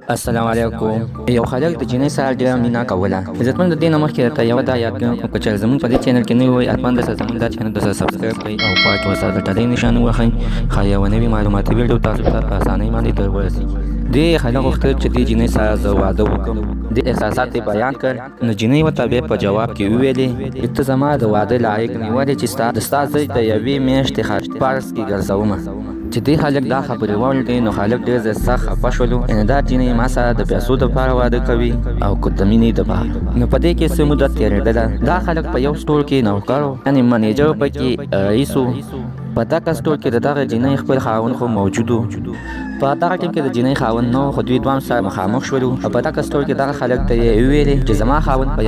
السلام علیکم. یو خلک د جنۍ سره ډېره مینه کوله. عزتمن د دې نه مخکې درته یوه دا یاد کوم که چېرې زموږ په دې چینل کې نوي وئ حتما درسره زموږ دا چینل درسره سبسکرایب کړئ او خوا کې ورسره د ټلۍ نښان ووهئ ښایي یوه نوې معلوماتي ویډیو تاسو ته په اسانۍ باندې در ورسېږي. دې خلک غوښتل چې دې جنۍ سره زه واده وکړم. دې احساسات یې بیان کړ. نو جنۍ ورته بیا په جواب کې وویلې ته زما د واده لایق نه یې ولې چې ستا زوی د یوې میاشتې پارس کې ګرځومه. چې دې خلک دا خبرې واورېدې نو خلک ډېر زیات سخت خفه شولو. یعنې دا جنۍ ما سره د پیسو دپاره واده کوي او که د مینې دپاره. نو په دې کې څه مدت تېرېدله. دا خلک په یو سټور کې نوکر و، یعنې منیجر پکې رئیس و. په دغه سټور کې د دغه جنۍ خپل خاوند خو موجود و. په دغه ټیم کې د جنۍ خاوند نه و، خو دوی دوام سره مخامخ شولو. او په دغه سټور کې دغه خلک ته یې وویلې چې زما خاوند په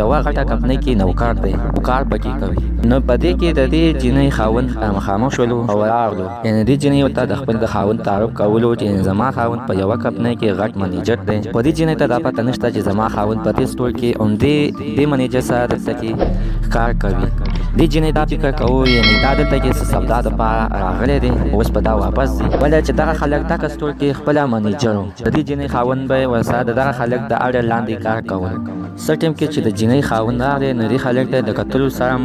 یوه غټه کمپنۍ کې نوکر دی او کار پکې کوي. نو په دې کې د دې جنۍ خاوند مخامخ شولو او راغلو. یعنې دې جنۍ ورته د خپل د خاوند تعارف کولو چې زما خاوند په یوه کمپنۍ کې غټ منیجر دی. خو دې جنۍ ته دا پته نشته چې زما خاوند په دې سټور کې همدې منیجر سره دلته کې کار کوي. دې جنۍ دا فکر کوو یعنې دا دلته کې څه سودا دپاره راغلی دی، اوس به دا واپس ځي. ولې چې دغه خلک دغه سټور کې خپله منیجر و. د دې جنۍ خاوند به یې ورسره د دغه خلک د اړ لاندې کار کول. څه ټیم کې چې د جنۍ خاوند راغلی نو دې خلک ته د کتلو سره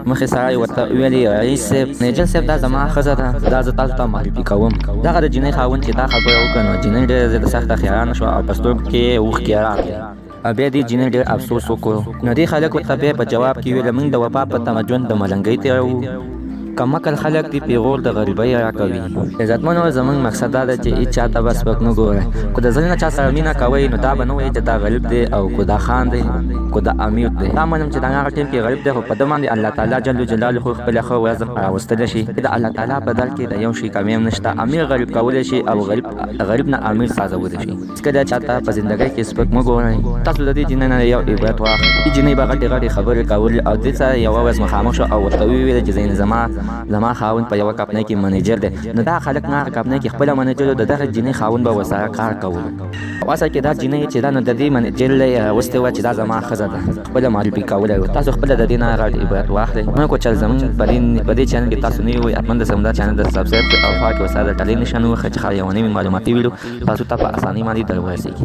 مخې سره یې ورته وویلې رئیس صاحب، منیجر صاحب دا زما ښځه ده، دا زه تاسو ته معرفي کوم. دغه د جنۍ خاوند چې دا خبره وکړه نو جنۍ ډېره زیاته سخته خیرانه شوه او په سترګو کې یې اوښکې راغلې. بیا دې جنۍ ډېر افسوس وکړو. نو دې خلک ورته بیا په جواب کې ویل موږ د وفا په تمه ژوند د ملنګۍ تېروو. کمعقل خلک دې پیغور د غریبۍ راکوي. عزتمنو زموږ مقصد دا ده چې هېڅ چا ته به سپک نه ګورئ. که د زړه نه چا سره مینه کوئ نو دا به نه وایئ چې دا غریب دی او که دا خان دی که دا امیر دی. دا منم چې د هغه ټیم کې غریب دی خو په ده باندې الله تعالی جل جلاله خپله ښه ورځ راوستلی شي. د الله تعالی په در کې د یو شي کمی هم نشته. امیر غریب کولی شي او غریب نه امیر سازولی شي. هېڅکله چا ته په زندګۍ کې سپک مه ګورئ. تاسو د دې جنۍ نه یو عبرت واخلئ. دې جنۍ به غټې خبرې کولې او دې سره یوه ورځ مخامخ شو او ورته وویل چې زما خاوند په یوه کمپنۍ کې منیجر دی. نو دا خلک نه هغه کمپنۍ کې خپله منیجر و، د دغه جنۍ خاوند به ورسره کار کولو. او اصل کې دا جنۍ چې دا نو د دې منیجر یې راوستې وه چې دا زما ښځه ده، خپله معرفي کولی و. تاسو خپله د دې نه غټ عبرت واخلئ. مه کو چې زموږ په دې چینل کې تاسو نوي وئ حتما د زموږ دا چینل د سبسکرایب کړئ او خوا کې ورسره د ټلۍ نښان ووهئ چې ښایي یوه نوې معلوماتي ویډیو تاسو ته په اسانۍ باندې در ورسېږي.